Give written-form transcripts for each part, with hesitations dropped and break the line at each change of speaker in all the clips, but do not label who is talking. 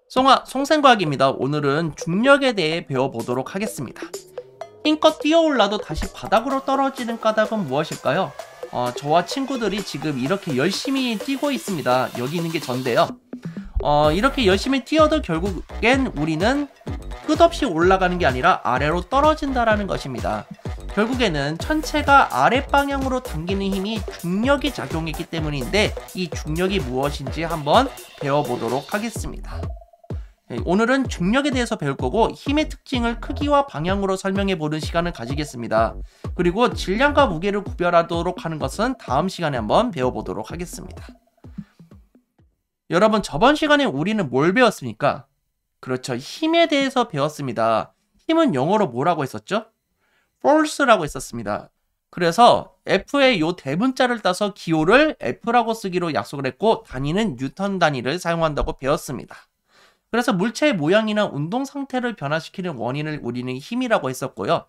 송생과학입니다. 오늘은 중력에 대해 배워보도록 하겠습니다. 힘껏 뛰어올라도 다시 바닥으로 떨어지는 까닭은 무엇일까요? 저와 친구들이 지금 이렇게 열심히 뛰고 있습니다. 여기 있는 게 전데요. 이렇게 열심히 뛰어도 결국엔 우리는 끝없이 올라가는 게 아니라 아래로 떨어진다라는 것입니다. 결국에는 천체가 아랫방향으로 당기는 힘이 중력이 작용했기 때문인데 이 중력이 무엇인지 한번 배워보도록 하겠습니다. 오늘은 중력에 대해서 배울 거고 힘의 특징을 크기와 방향으로 설명해 보는 시간을 가지겠습니다. 그리고 질량과 무게를 구별하도록 하는 것은 다음 시간에 한번 배워보도록 하겠습니다. 여러분, 저번 시간에 우리는 뭘 배웠습니까? 그렇죠, 힘에 대해서 배웠습니다. 힘은 영어로 뭐라고 했었죠? force라고 했었습니다. 그래서 F의 요 대문자를 따서 기호를 F라고 쓰기로 약속을 했고 단위는 뉴턴 단위를 사용한다고 배웠습니다. 그래서 물체의 모양이나 운동 상태를 변화시키는 원인을 우리는 힘이라고 했었고요.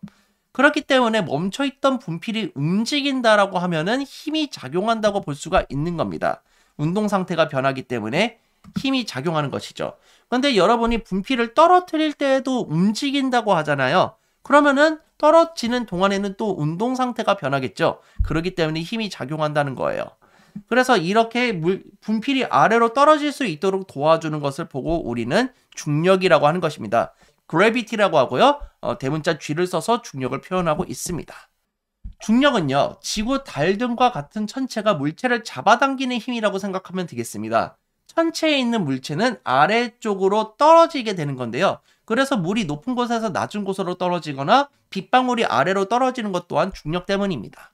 그렇기 때문에 멈춰있던 분필이 움직인다라고 하면은 힘이 작용한다고 볼 수가 있는 겁니다. 운동 상태가 변하기 때문에 힘이 작용하는 것이죠. 그런데 여러분이 분필을 떨어뜨릴 때에도 움직인다고 하잖아요. 그러면은 떨어지는 동안에는 또 운동 상태가 변하겠죠. 그렇기 때문에 힘이 작용한다는 거예요. 그래서 이렇게 분필이 아래로 떨어질 수 있도록 도와주는 것을 보고 우리는 중력이라고 하는 것입니다. gravity라고 하고요. 대문자 G를 써서 중력을 표현하고 있습니다. 중력은요, 지구, 달 등과 같은 천체가 물체를 잡아당기는 힘이라고 생각하면 되겠습니다. 천체에 있는 물체는 아래쪽으로 떨어지게 되는 건데요. 그래서 물이 높은 곳에서 낮은 곳으로 떨어지거나 빗방울이 아래로 떨어지는 것 또한 중력 때문입니다.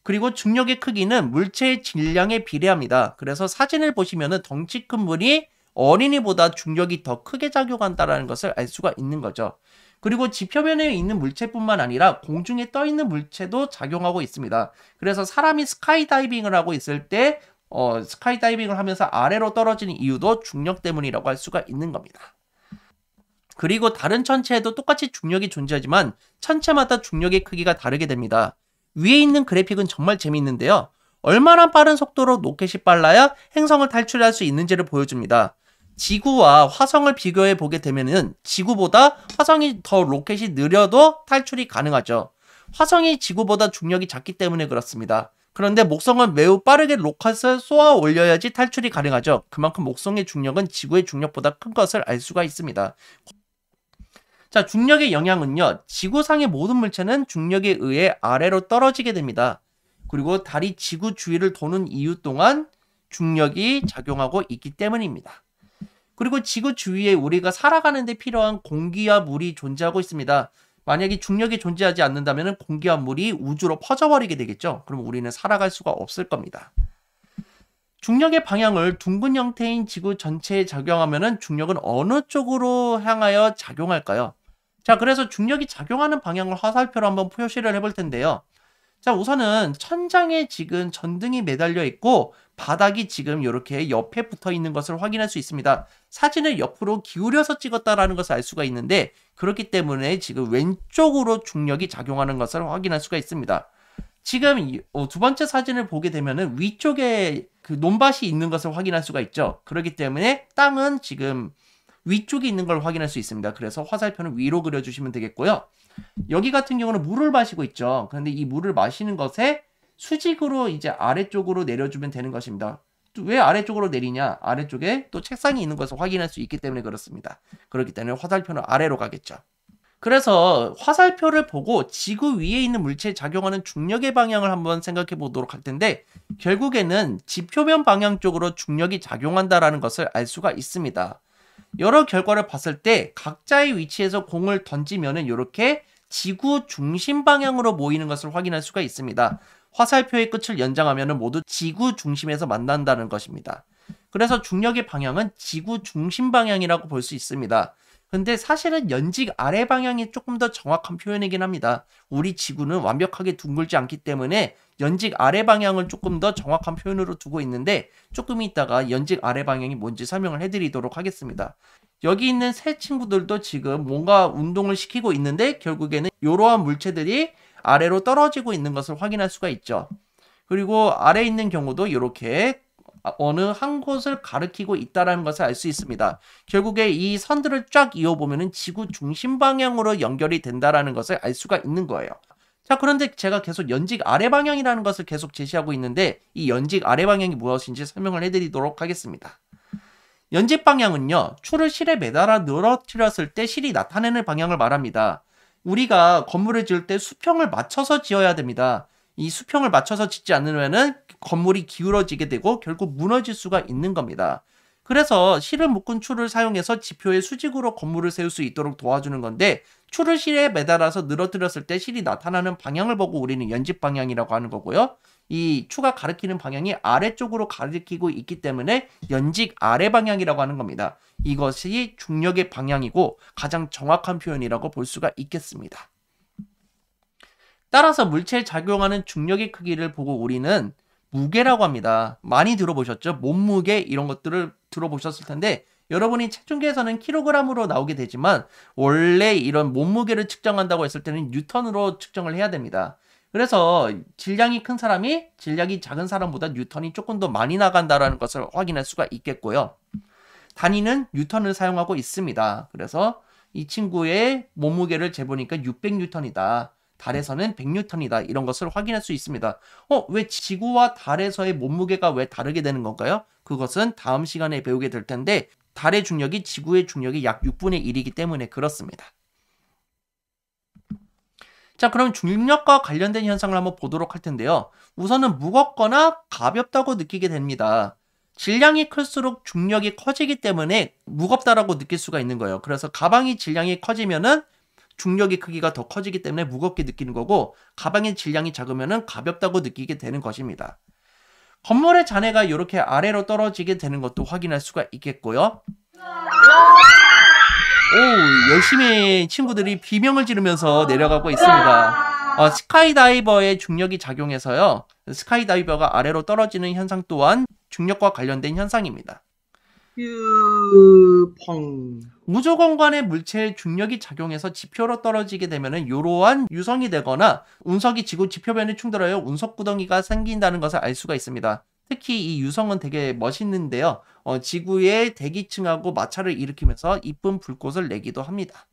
그리고 중력의 크기는 물체의 질량에 비례합니다. 그래서 사진을 보시면은 덩치 큰 물이 어린이보다 중력이 더 크게 작용한다는 것을 알 수가 있는 거죠. 그리고 지표면에 있는 물체뿐만 아니라 공중에 떠 있는 물체도 작용하고 있습니다. 그래서 사람이 스카이다이빙을 하고 있을 때 스카이다이빙을 하면서 아래로 떨어지는 이유도 중력 때문이라고 할 수가 있는 겁니다. 그리고 다른 천체에도 똑같이 중력이 존재하지만 천체마다 중력의 크기가 다르게 됩니다. 위에 있는 그래픽은 정말 재미있는데요. 얼마나 빠른 속도로 로켓이 빨라야 행성을 탈출할 수 있는지를 보여줍니다. 지구와 화성을 비교해 보게 되면은 지구보다 화성이 더 로켓이 느려도 탈출이 가능하죠. 화성이 지구보다 중력이 작기 때문에 그렇습니다. 그런데 목성은 매우 빠르게 로켓을 쏘아 올려야지 탈출이 가능하죠. 그만큼 목성의 중력은 지구의 중력보다 큰 것을 알 수가 있습니다. 자, 중력의 영향은요, 지구상의 모든 물체는 중력에 의해 아래로 떨어지게 됩니다. 그리고 달이 지구 주위를 도는 이유 동안 중력이 작용하고 있기 때문입니다. 그리고 지구 주위에 우리가 살아가는 데 필요한 공기와 물이 존재하고 있습니다. 만약에 중력이 존재하지 않는다면 공기와 물이 우주로 퍼져버리게 되겠죠. 그럼 우리는 살아갈 수가 없을 겁니다. 중력의 방향을 둥근 형태인 지구 전체에 작용하면 중력은 어느 쪽으로 향하여 작용할까요? 자, 그래서 중력이 작용하는 방향을 화살표로 한번 표시를 해볼 텐데요. 자, 우선은 천장에 지금 전등이 매달려 있고 바닥이 지금 이렇게 옆에 붙어 있는 것을 확인할 수 있습니다. 사진을 옆으로 기울여서 찍었다라는 것을 알 수가 있는데 그렇기 때문에 지금 왼쪽으로 중력이 작용하는 것을 확인할 수가 있습니다. 지금 두 번째 사진을 보게 되면은 위쪽에 그 논밭이 있는 것을 확인할 수가 있죠. 그렇기 때문에 땅은 지금 위쪽에 있는 걸 확인할 수 있습니다. 그래서 화살표는 위로 그려주시면 되겠고요. 여기 같은 경우는 물을 마시고 있죠. 그런데 이 물을 마시는 것에 수직으로 이제 아래쪽으로 내려주면 되는 것입니다. 왜 아래쪽으로 내리냐? 아래쪽에 또 책상이 있는 것을 확인할 수 있기 때문에 그렇습니다. 그렇기 때문에 화살표는 아래로 가겠죠. 그래서 화살표를 보고 지구 위에 있는 물체에 작용하는 중력의 방향을 한번 생각해 보도록 할 텐데 결국에는 지표면 방향 쪽으로 중력이 작용한다라는 것을 알 수가 있습니다. 여러 결과를 봤을 때 각자의 위치에서 공을 던지면은 이렇게 지구 중심 방향으로 모이는 것을 확인할 수가 있습니다. 화살표의 끝을 연장하면은 모두 지구 중심에서 만난다는 것입니다. 그래서 중력의 방향은 지구 중심 방향이라고 볼 수 있습니다. 근데 사실은 연직 아래 방향이 조금 더 정확한 표현이긴 합니다. 우리 지구는 완벽하게 둥글지 않기 때문에 연직 아래 방향을 조금 더 정확한 표현으로 두고 있는데 조금 있다가 연직 아래 방향이 뭔지 설명을 해드리도록 하겠습니다. 여기 있는 세 친구들도 지금 뭔가 운동을 시키고 있는데 결국에는 이러한 물체들이 아래로 떨어지고 있는 것을 확인할 수가 있죠. 그리고 아래에 있는 경우도 이렇게 어느 한 곳을 가리키고 있다는 것을 알 수 있습니다. 결국에 이 선들을 쫙 이어보면 지구 중심 방향으로 연결이 된다는 것을 알 수가 있는 거예요. 자, 그런데 제가 계속 연직 아래 방향이라는 것을 계속 제시하고 있는데 이 연직 아래 방향이 무엇인지 설명을 해드리도록 하겠습니다. 연직 방향은요, 추를 실에 매달아 늘어뜨렸을 때 실이 나타내는 방향을 말합니다. 우리가 건물을 지을 때 수평을 맞춰서 지어야 됩니다. 이 수평을 맞춰서 짓지 않으면은 건물이 기울어지게 되고 결국 무너질 수가 있는 겁니다. 그래서 실을 묶은 추를 사용해서 지표의 수직으로 건물을 세울 수 있도록 도와주는 건데, 추를 실에 매달아서 늘어뜨렸을 때 실이 나타나는 방향을 보고 우리는 연직 방향이라고 하는 거고요. 이 추가 가리키는 방향이 아래쪽으로 가리키고 있기 때문에 연직 아래 방향이라고 하는 겁니다. 이것이 중력의 방향이고 가장 정확한 표현이라고 볼 수가 있겠습니다. 따라서 물체에 작용하는 중력의 크기를 보고 우리는 무게라고 합니다. 많이 들어보셨죠? 몸무게 이런 것들을 들어보셨을 텐데 여러분이 체중계에서는 킬로그램으로 나오게 되지만 원래 이런 몸무게를 측정한다고 했을 때는 뉴턴으로 측정을 해야 됩니다. 그래서 질량이 큰 사람이 질량이 작은 사람보다 뉴턴이 조금 더 많이 나간다는 것을 확인할 수가 있겠고요. 단위는 뉴턴을 사용하고 있습니다. 그래서 이 친구의 몸무게를 재보니까 600뉴턴이다. 달에서는 100뉴턴이다. 이런 것을 확인할 수 있습니다. 왜 지구와 달에서의 몸무게가 왜 다르게 되는 건가요? 그것은 다음 시간에 배우게 될 텐데 달의 중력이 지구의 중력이 약 6분의 1이기 때문에 그렇습니다. 자, 그럼 중력과 관련된 현상을 한번 보도록 할 텐데요. 우선은 무겁거나 가볍다고 느끼게 됩니다. 질량이 클수록 중력이 커지기 때문에 무겁다라고 느낄 수가 있는 거예요. 그래서 가방이 질량이 커지면은 중력의 크기가 더 커지기 때문에 무겁게 느끼는 거고, 가방의 질량이 작으면은 가볍다고 느끼게 되는 것입니다. 건물의 잔해가 이렇게 아래로 떨어지게 되는 것도 확인할 수가 있겠고요. 열심히 친구들이 비명을 지르면서 내려가고 있습니다. 스카이다이버의 중력이 작용해서요, 스카이다이버가 아래로 떨어지는 현상 또한 중력과 관련된 현상입니다. 우주 공간의 물체의 중력이 작용해서 지표로 떨어지게 되면 이러한 유성이 되거나 운석이 지구 지표면에 충돌하여 운석 구덩이가 생긴다는 것을 알 수가 있습니다. 특히 이 유성은 되게 멋있는데요. 지구의 대기층하고 마찰을 일으키면서 이쁜 불꽃을 내기도 합니다.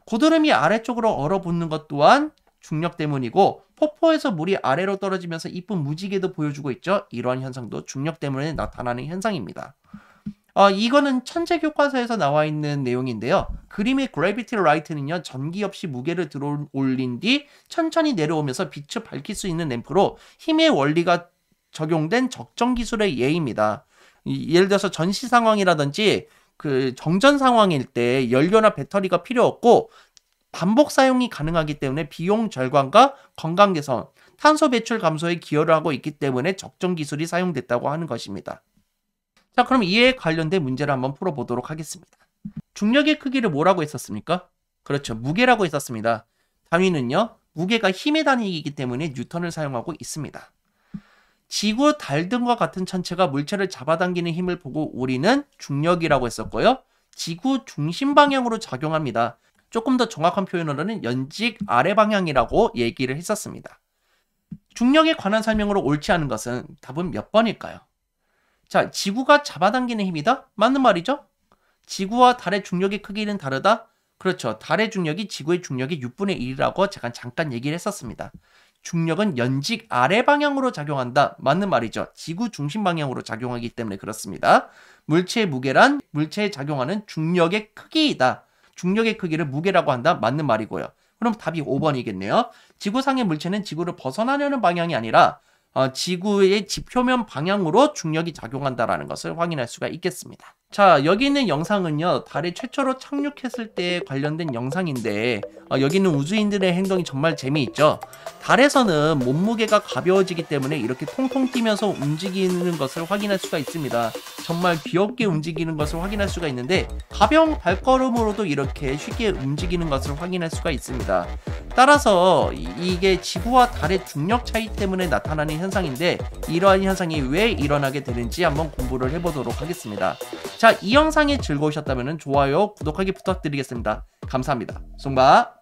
고드름이 아래쪽으로 얼어붙는 것 또한 중력 때문이고, 폭포에서 물이 아래로 떨어지면서 이쁜 무지개도 보여주고 있죠. 이러한 현상도 중력 때문에 나타나는 현상입니다. 이거는 천체 교과서에서 나와 있는 내용인데요. 그림의 그래비티 라이트는요, 전기 없이 무게를 들어 올린 뒤 천천히 내려오면서 빛을 밝힐 수 있는 램프로 힘의 원리가 적용된 적정 기술의 예입니다. 예를 들어서 전시 상황이라든지 그 정전 상황일 때 연료나 배터리가 필요 없고 반복 사용이 가능하기 때문에 비용 절감과 건강 개선, 탄소 배출 감소에 기여를 하고 있기 때문에 적정 기술이 사용됐다고 하는 것입니다. 자, 그럼 이에 관련된 문제를 한번 풀어보도록 하겠습니다. 중력의 크기를 뭐라고 했었습니까? 그렇죠, 무게라고 했었습니다. 다윈은요, 무게가 힘의 단위이기 때문에 뉴턴을 사용하고 있습니다. 지구, 달 등과 같은 천체가 물체를 잡아당기는 힘을 보고 우리는 중력이라고 했었고요. 지구 중심 방향으로 작용합니다. 조금 더 정확한 표현으로는 연직 아래 방향이라고 얘기를 했었습니다. 중력에 관한 설명으로 옳지 않은 것은 답은 몇 번일까요? 자, 지구가 잡아당기는 힘이다? 맞는 말이죠? 지구와 달의 중력의 크기는 다르다? 그렇죠. 달의 중력이 지구의 중력의 6분의 1이라고 제가 잠깐 얘기를 했었습니다. 중력은 연직 아래 방향으로 작용한다. 맞는 말이죠. 지구 중심 방향으로 작용하기 때문에 그렇습니다. 물체의 무게란 물체에 작용하는 중력의 크기이다. 중력의 크기를 무게라고 한다. 맞는 말이고요. 그럼 답이 5번이겠네요. 지구상의 물체는 지구를 벗어나려는 방향이 아니라 지구의 지표면 방향으로 중력이 작용한다는 것을 확인할 수가 있겠습니다. 자, 여기 있는 영상은요, 달에 최초로 착륙했을 때 관련된 영상인데 여기 있는 우주인들의 행동이 정말 재미있죠. 달에서는 몸무게가 가벼워지기 때문에 이렇게 통통 뛰면서 움직이는 것을 확인할 수가 있습니다. 정말 귀엽게 움직이는 것을 확인할 수가 있는데 가벼운 발걸음으로도 이렇게 쉽게 움직이는 것을 확인할 수가 있습니다. 따라서 이게 지구와 달의 중력 차이 때문에 나타나는 현상인데 이러한 현상이 왜 일어나게 되는지 한번 공부를 해보도록 하겠습니다. 자, 이 영상이 즐거우셨다면 좋아요, 구독하기 부탁드리겠습니다. 감사합니다. 송바.